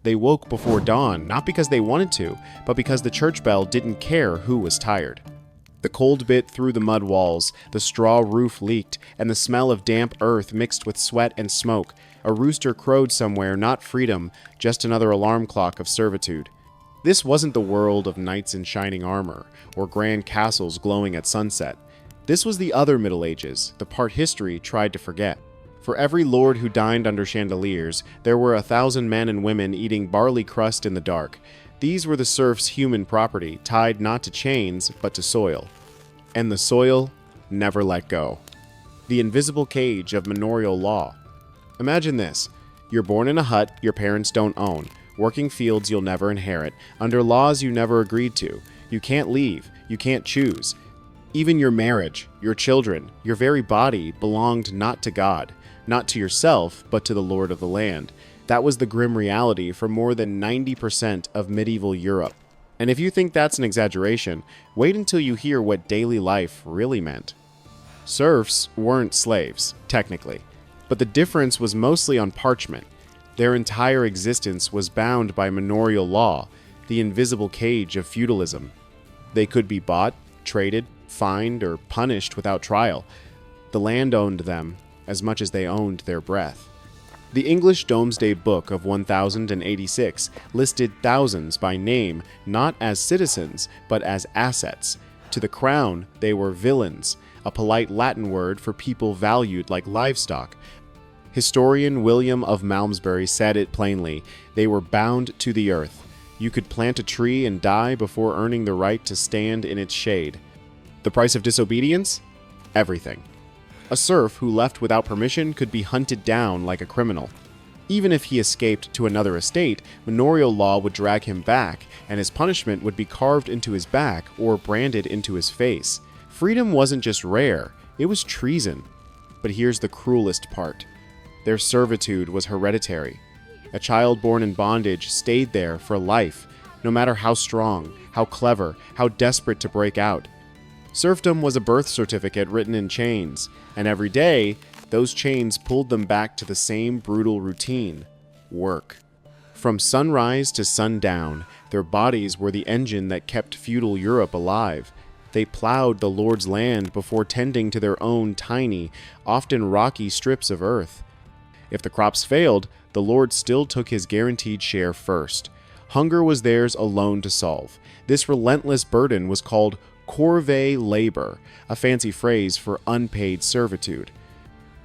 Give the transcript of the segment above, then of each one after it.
They woke before dawn, not because they wanted to, but because the church bell didn't care who was tired. The cold bit through the mud walls, the straw roof leaked, and the smell of damp earth mixed with sweat and smoke. A rooster crowed somewhere, not freedom, just another alarm clock of servitude. This wasn't the world of knights in shining armor, or grand castles glowing at sunset. This was the other Middle Ages, the part history tried to forget. For every lord who dined under chandeliers, there were 1,000 men and women eating barley crust in the dark. These were the serfs' human property, tied not to chains, but to soil. And the soil never let go. The invisible cage of manorial law. Imagine this. You're born in a hut your parents don't own, working fields you'll never inherit, under laws you never agreed to. You can't leave, you can't choose. Even your marriage, your children, your very body belonged not to God, not to yourself, but to the Lord of the land. That was the grim reality for more than 90% of medieval Europe. And if you think that's an exaggeration, wait until you hear what daily life really meant. Serfs weren't slaves, technically, but the difference was mostly on parchment. Their entire existence was bound by manorial law, the invisible cage of feudalism. They could be bought, traded, fined, or punished without trial. The land owned them as much as they owned their breath. The English Domesday Book of 1086 listed thousands by name not as citizens, but as assets. To the crown, they were villains, a polite Latin word for people valued like livestock. Historian William of Malmesbury said it plainly: they were bound to the earth. You could plant a tree and die before earning the right to stand in its shade. The price of disobedience? Everything. A serf who left without permission could be hunted down like a criminal. Even if he escaped to another estate, manorial law would drag him back, and his punishment would be carved into his back or branded into his face. Freedom wasn't just rare, it was treason. But here's the cruelest part. Their servitude was hereditary. A child born in bondage stayed there for life, no matter how strong, how clever, how desperate to break out. Serfdom was a birth certificate written in chains, and every day, those chains pulled them back to the same brutal routine: work. From sunrise to sundown, their bodies were the engine that kept feudal Europe alive. They plowed the Lord's land before tending to their own tiny, often rocky strips of earth. If the crops failed, the Lord still took his guaranteed share first. Hunger was theirs alone to solve. This relentless burden was called corvée labor, a fancy phrase for unpaid servitude.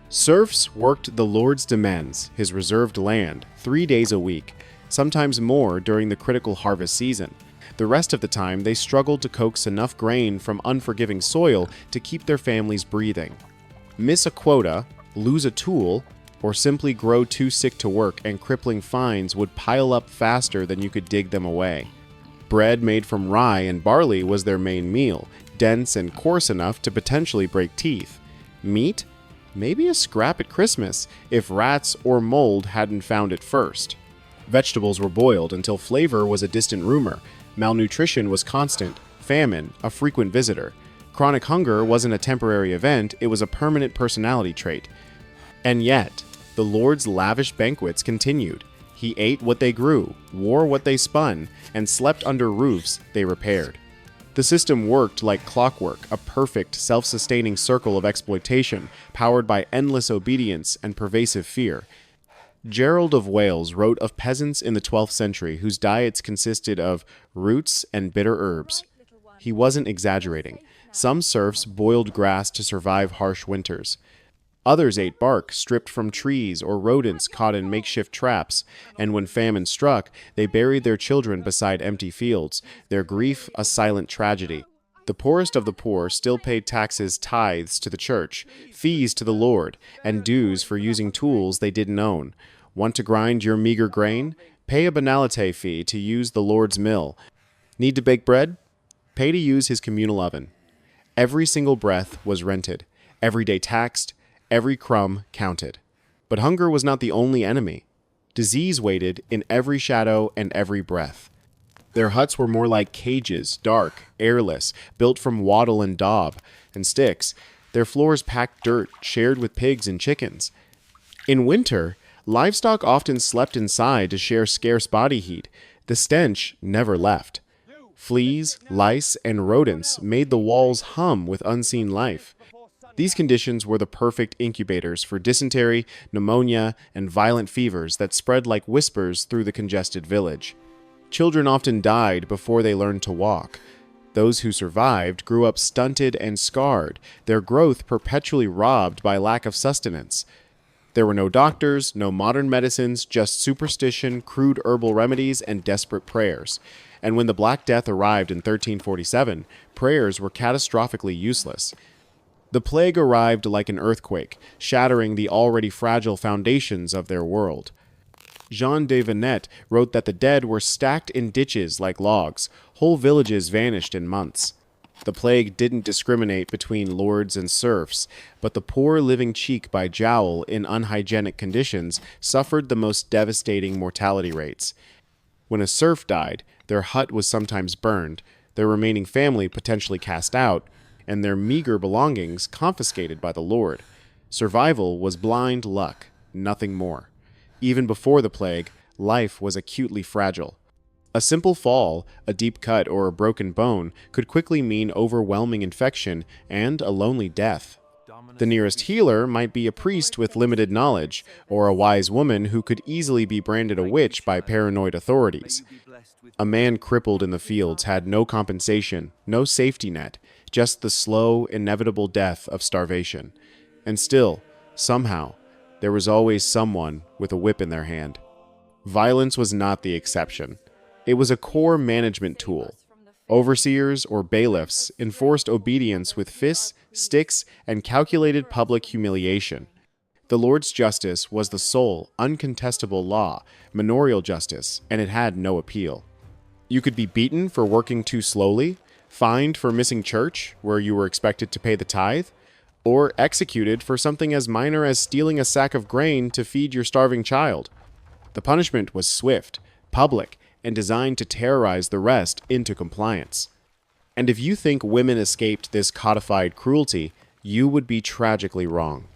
Serfs worked the Lord's demesnes, his reserved land, 3 days a week, sometimes more during the critical harvest season. The rest of the time, they struggled to coax enough grain from unforgiving soil to keep their families breathing. Miss a quota, lose a tool, or simply grow too sick to work, and crippling fines would pile up faster than you could dig them away. Bread made from rye and barley was their main meal, dense and coarse enough to potentially break teeth. Meat? Maybe a scrap at Christmas, if rats or mold hadn't found it first. Vegetables were boiled until flavor was a distant rumor. Malnutrition was constant, famine a frequent visitor. Chronic hunger wasn't a temporary event, it was a permanent personality trait. And yet, the Lord's lavish banquets continued. He ate what they grew, wore what they spun, and slept under roofs they repaired. The system worked like clockwork, a perfect, self-sustaining circle of exploitation, powered by endless obedience and pervasive fear. Gerald of Wales wrote of peasants in the 12th century whose diets consisted of roots and bitter herbs. He wasn't exaggerating. Some serfs boiled grass to survive harsh winters. Others ate bark stripped from trees or rodents caught in makeshift traps, and when famine struck, they buried their children beside empty fields, their grief a silent tragedy. The poorest of the poor still paid taxes, tithes to the church, fees to the Lord, and dues for using tools they didn't own. Want to grind your meager grain? Pay a banalité fee to use the Lord's mill. Need to bake bread? Pay to use his communal oven. Every single breath was rented, every day taxed, every crumb counted. But hunger was not the only enemy. Disease waited in every shadow and every breath. Their huts were more like cages, dark, airless, built from wattle and daub and sticks. Their floors packed dirt, shared with pigs and chickens. In winter, Livestock often slept inside to share scarce body heat. The stench never left. Fleas, lice, and rodents made the walls hum with unseen life. These conditions were the perfect incubators for dysentery, pneumonia, and violent fevers that spread like whispers through the congested village. Children often died before they learned to walk. Those who survived grew up stunted and scarred, their growth perpetually robbed by lack of sustenance. There were no doctors, no modern medicines, just superstition, crude herbal remedies, and desperate prayers. And when the Black Death arrived in 1347, prayers were catastrophically useless. The plague arrived like an earthquake, shattering the already fragile foundations of their world. Jean de Venette wrote that the dead were stacked in ditches like logs. Whole villages vanished in months. The plague didn't discriminate between lords and serfs, but the poor living cheek by jowl in unhygienic conditions suffered the most devastating mortality rates. When a serf died, their hut was sometimes burned, their remaining family potentially cast out, and their meager belongings confiscated by the lord. Survival was blind luck, nothing more. Even before the plague, life was acutely fragile. A simple fall, a deep cut, or a broken bone could quickly mean overwhelming infection and a lonely death. The nearest healer might be a priest with limited knowledge, or a wise woman who could easily be branded a witch by paranoid authorities. A man crippled in the fields had no compensation, no safety net, just the slow, inevitable death of starvation. And still, somehow, there was always someone with a whip in their hand. Violence was not the exception. It was a core management tool. Overseers or bailiffs enforced obedience with fists, sticks, and calculated public humiliation. The Lord's justice was the sole, uncontestable law, manorial justice, and it had no appeal. You could be beaten for working too slowly, fined for missing church, where you were expected to pay the tithe, or executed for something as minor as stealing a sack of grain to feed your starving child. The punishment was swift, public, and designed to terrorize the rest into compliance. And if you think women escaped this codified cruelty, you would be tragically wrong.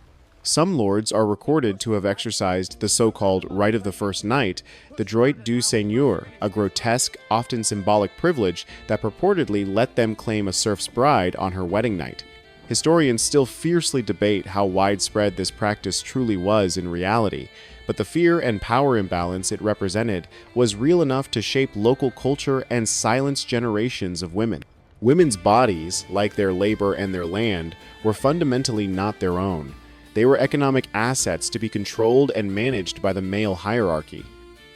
Some lords are recorded to have exercised the so-called right of the first night, the droit du seigneur, a grotesque, often symbolic privilege that purportedly let them claim a serf's bride on her wedding night. Historians still fiercely debate how widespread this practice truly was in reality, but the fear and power imbalance it represented was real enough to shape local culture and silence generations of women. Women's bodies, like their labor and their land, were fundamentally not their own. They were economic assets to be controlled and managed by the male hierarchy.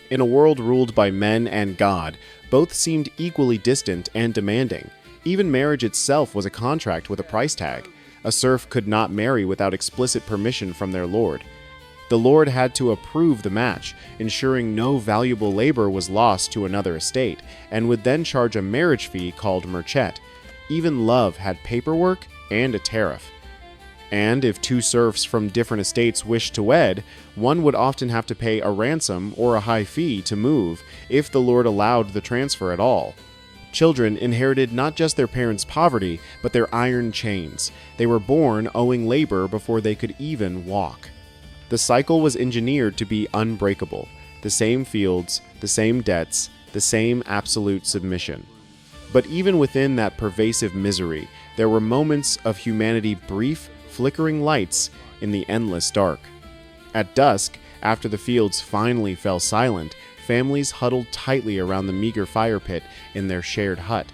In a world ruled by men and God, both seemed equally distant and demanding. Even marriage itself was a contract with a price tag. A serf could not marry without explicit permission from their lord. The lord had to approve the match, ensuring no valuable labor was lost to another estate, and would then charge a marriage fee called merchet. Even love had paperwork and a tariff. And if two serfs from different estates wished to wed, one would often have to pay a ransom or a high fee to move, if the lord allowed the transfer at all. Children inherited not just their parents' poverty, but their iron chains. They were born owing labor before they could even walk. The cycle was engineered to be unbreakable. The same fields, the same debts, the same absolute submission. But even within that pervasive misery, there were moments of humanity, brief, flickering lights in the endless dark. At dusk, after the fields finally fell silent, families huddled tightly around the meager fire pit in their shared hut.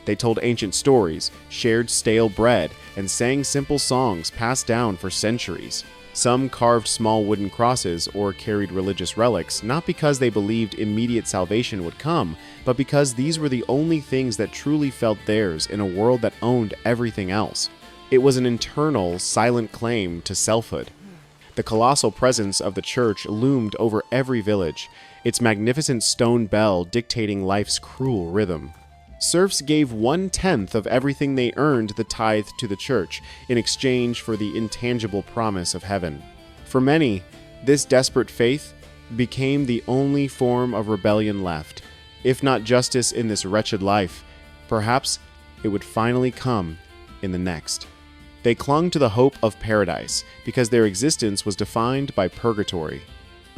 They told ancient stories, shared stale bread, and sang simple songs passed down for centuries. Some carved small wooden crosses or carried religious relics, not because they believed immediate salvation would come, but because these were the only things that truly felt theirs in a world that owned everything else. It was an internal, silent claim to selfhood. The colossal presence of the church loomed over every village, its magnificent stone bell dictating life's cruel rhythm. Serfs gave 1/10 of everything they earned the tithe to the church in exchange for the intangible promise of heaven. For many, this desperate faith became the only form of rebellion left. If not justice in this wretched life, perhaps it would finally come in the next. They clung to the hope of paradise because their existence was defined by purgatory.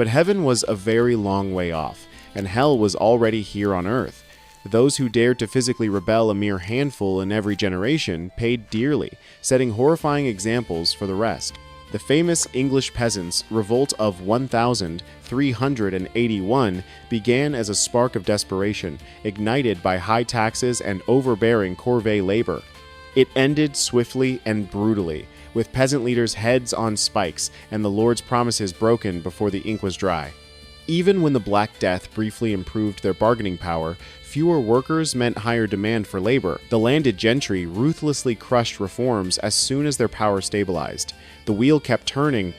But heaven was a very long way off, and hell was already here on earth. Those who dared to physically rebel, a mere handful in every generation, paid dearly, setting horrifying examples for the rest. The famous English peasants' revolt of 1381 began as a spark of desperation, ignited by high taxes and overbearing corvée labor. It ended swiftly and brutally, with peasant leaders' heads on spikes and the Lord's promises broken before the ink was dry. Even when the Black Death briefly improved their bargaining power, fewer workers meant higher demand for labor. The landed gentry ruthlessly crushed reforms as soon as their power stabilized. The wheel kept turning,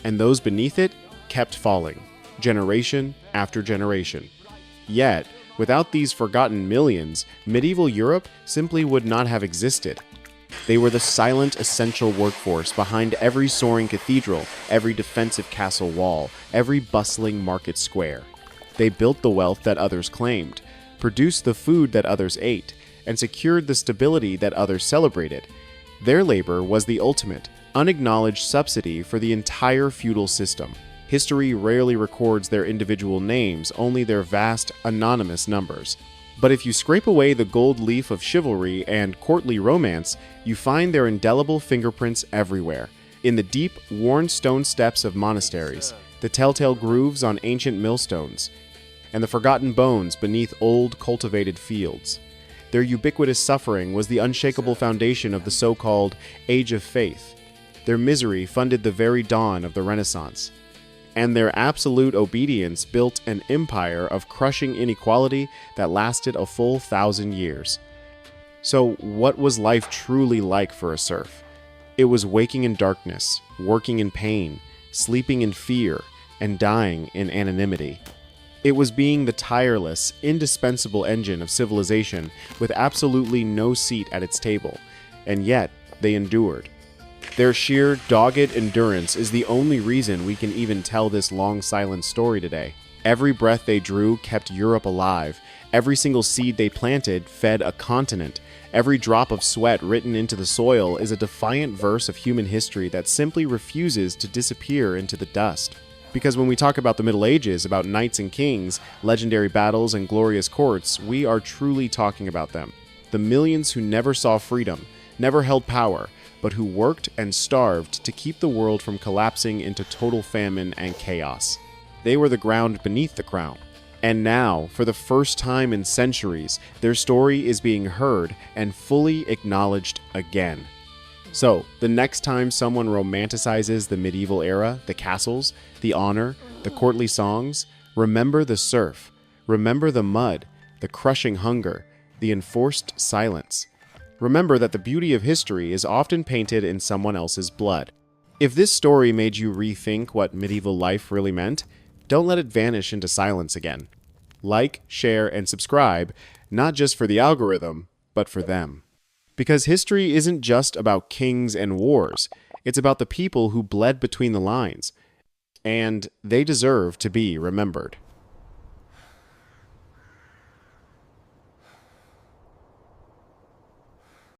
and those beneath it kept falling, generation after generation. Yet, without these forgotten millions, medieval Europe simply would not have existed. They were the silent, essential workforce behind every soaring cathedral, every defensive castle wall, every bustling market square. They built the wealth that others claimed, produced the food that others ate, and secured the stability that others celebrated. Their labor was the ultimate, unacknowledged subsidy for the entire feudal system. History rarely records their individual names, only their vast, anonymous numbers. But if you scrape away the gold leaf of chivalry and courtly romance, you find their indelible fingerprints everywhere. In the deep, worn stone steps of monasteries, the telltale grooves on ancient millstones, and the forgotten bones beneath old, cultivated fields. Their ubiquitous suffering was the unshakable foundation of the so-called Age of Faith. Their misery funded the very dawn of the Renaissance. And their absolute obedience built an empire of crushing inequality that lasted a full 1,000 years. So, what was life truly like for a serf? It was waking in darkness, working in pain, sleeping in fear, and dying in anonymity. It was being the tireless, indispensable engine of civilization with absolutely no seat at its table, and yet they endured. Their sheer, dogged endurance is the only reason we can even tell this long, silent story today. Every breath they drew kept Europe alive. Every single seed they planted fed a continent. Every drop of sweat written into the soil is a defiant verse of human history that simply refuses to disappear into the dust. Because when we talk about the Middle Ages, about knights and kings, legendary battles and glorious courts, we are truly talking about them. The millions who never saw freedom, never held power, but who worked and starved to keep the world from collapsing into total famine and chaos. They were the ground beneath the crown. And now, for the first time in centuries, their story is being heard and fully acknowledged again. So, the next time someone romanticizes the medieval era, the castles, the honor, the courtly songs, remember the serf, remember the mud, the crushing hunger, the enforced silence. Remember that the beauty of history is often painted in someone else's blood. If this story made you rethink what medieval life really meant, don't let it vanish into silence again. Like, share, and subscribe, not just for the algorithm, but for them. Because history isn't just about kings and wars, it's about the people who bled between the lines. And they deserve to be remembered.